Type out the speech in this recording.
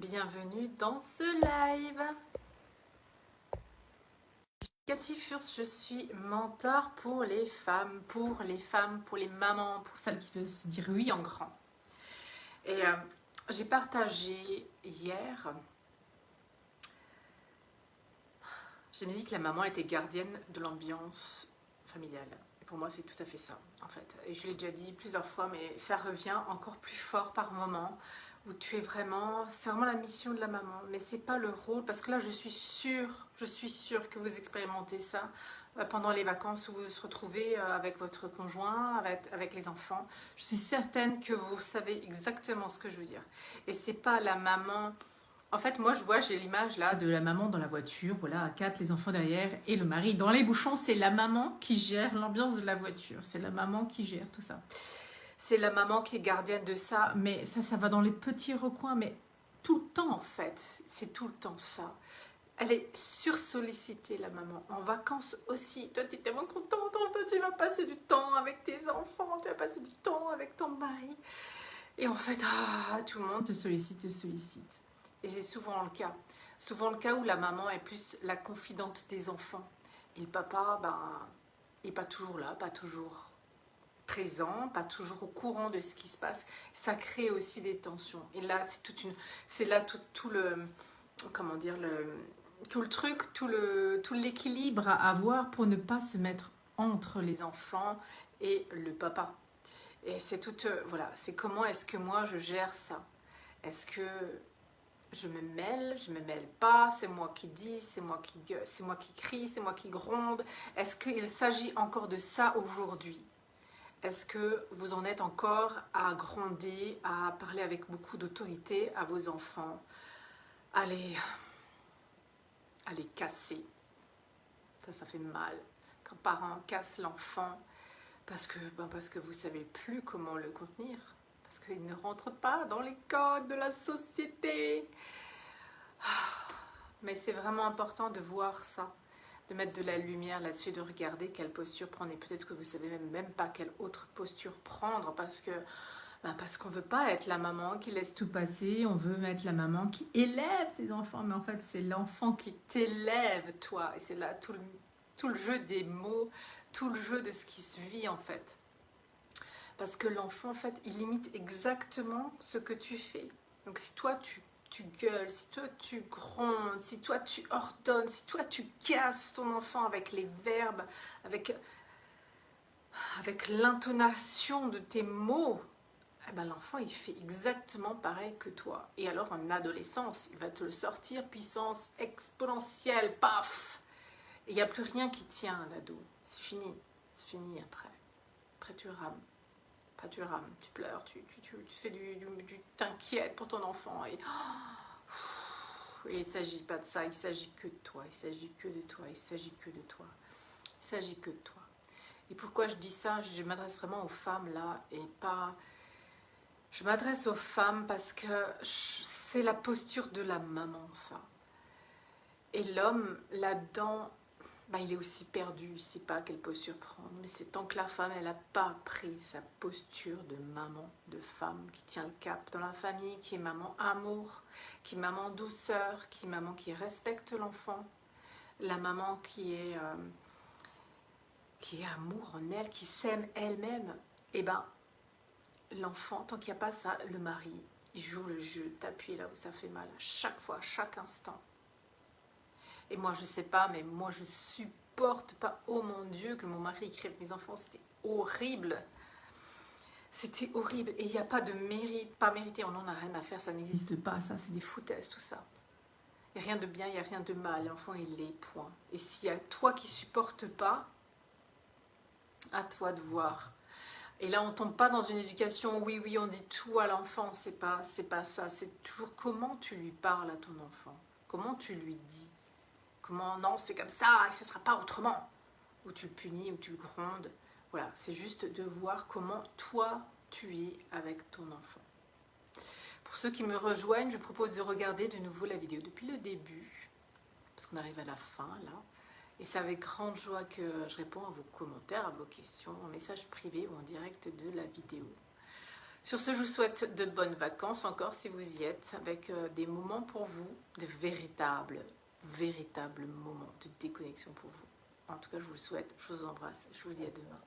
bienvenue dans ce live. Cathy Furst, je suis mentor pour les femmes, pour les mamans, pour celles qui veulent se dire oui en grand. Et j'ai partagé hier, j'ai dit que la maman était gardienne de l'ambiance familiale. Et pour moi, c'est tout à fait ça, en fait. Et je l'ai déjà dit plusieurs fois, mais ça revient encore plus fort par moment. Où tu es vraiment, c'est vraiment la mission de la maman, mais c'est pas le rôle, parce que là je suis sûre que vous expérimentez ça pendant les vacances où vous vous retrouvez avec votre conjoint, avec les enfants. Je suis certaine que vous savez exactement ce que je veux dire. Et c'est pas la maman. En fait, moi, j'ai l'image là de la maman dans la voiture, voilà, à quatre, les enfants derrière et le mari dans les bouchons. C'est la maman qui gère l'ambiance de la voiture, c'est la maman qui gère tout ça. C'est la maman qui est gardienne de ça, mais ça va dans les petits recoins, mais tout le temps en fait, c'est tout le temps ça. Elle est sursollicitée, la maman. En vacances aussi, toi tu es tellement contente, en fait, tu vas passer du temps avec tes enfants, tu vas passer du temps avec ton mari. Et en fait, tout le monde te sollicite, te sollicite. Et c'est souvent le cas. Souvent le cas où la maman est plus la confidente des enfants. Et le papa, n'est pas toujours là, pas toujours présent, pas toujours au courant de ce qui se passe, ça crée aussi des tensions. Et là, c'est là tout le, comment dire, tout le truc, tout l'équilibre à avoir pour ne pas se mettre entre les enfants et le papa. Et c'est tout, voilà, c'est comment est-ce que moi je gère ça. Est-ce que je me mêle pas, c'est moi qui dis, c'est moi qui gueule, c'est moi qui crie, c'est moi qui gronde. Est-ce qu'il s'agit encore de ça aujourd'hui? Est-ce que vous en êtes encore à gronder, à parler avec beaucoup d'autorité à vos enfants, à les casser? Ça fait mal. Quand un parent casse l'enfant parce que vous ne savez plus comment le contenir, parce qu'il ne rentre pas dans les codes de la société. Mais c'est vraiment important de voir ça, de mettre de la lumière là-dessus, de regarder quelle posture prendre. Et peut-être que vous ne savez même pas quelle autre posture prendre, parce qu'on ne veut pas être la maman qui laisse tout passer, on veut être la maman qui élève ses enfants, mais en fait c'est l'enfant qui t'élève toi. Et c'est là tout le jeu des mots, tout le jeu de ce qui se vit en fait. Parce que l'enfant en fait, il imite exactement ce que tu fais. Donc si toi tu gueules, si toi tu grondes, si toi tu ordonnes, si toi tu casses ton enfant avec les verbes, avec l'intonation de tes mots, eh ben, l'enfant il fait exactement pareil que toi. Et alors en adolescence, il va te le sortir, puissance exponentielle, paf. Et il n'y a plus rien qui tient l'ado. C'est fini après. Après tu rames. Après tu rames, tu pleures, tu fais du t'inquiètes pour ton enfant. Et il ne s'agit pas de ça, il ne s'agit que de toi, il ne s'agit que de toi, il ne s'agit que de toi. Il ne s'agit que de toi. Et pourquoi je dis ça? Je m'adresse vraiment aux femmes là et pas... Je m'adresse aux femmes parce que c'est la posture de la maman, ça. Et l'homme, là-dedans, il est aussi perdu, il ne sait pas quelle posture prendre. Mais c'est tant que la femme, elle n'a pas pris sa posture de maman, de femme, qui tient le cap dans la famille, qui est maman amour, qui est maman douceur, qui est maman qui respecte l'enfant, la maman qui est amour en elle, qui s'aime elle-même. Et l'enfant, tant qu'il n'y a pas ça, le mari, il joue le jeu, t'appuie là où ça fait mal, à chaque fois, à chaque instant. Et moi, je sais pas, mais moi, je supporte pas. Oh mon Dieu, que mon mari crève mes enfants, c'était horrible. C'était horrible. Et il n'y a pas de mérite, pas mérité, on n'en a rien à faire, ça n'existe pas, ça, c'est des foutaises, tout ça. Il n'y a rien de bien, il n'y a rien de mal. L'enfant, il est, point. Et s'il y a toi qui supportes pas, à toi de voir. Et là, on tombe pas dans une éducation, oui, on dit tout à l'enfant, c'est pas ça. C'est toujours comment tu lui parles à ton enfant, comment tu lui dis. Comment, non, c'est comme ça, et ce ne sera pas autrement. Ou tu le punis, ou tu le grondes. Voilà, c'est juste de voir comment toi, tu es avec ton enfant. Pour ceux qui me rejoignent, je propose de regarder de nouveau la vidéo depuis le début. Parce qu'on arrive à la fin, là. Et c'est avec grande joie que je réponds à vos commentaires, à vos questions, en message privé ou en direct de la vidéo. Sur ce, je vous souhaite de bonnes vacances encore si vous y êtes, avec des moments pour vous, de véritables moments de déconnexion pour vous. En tout cas, je vous le souhaite, je vous embrasse, je vous dis à demain.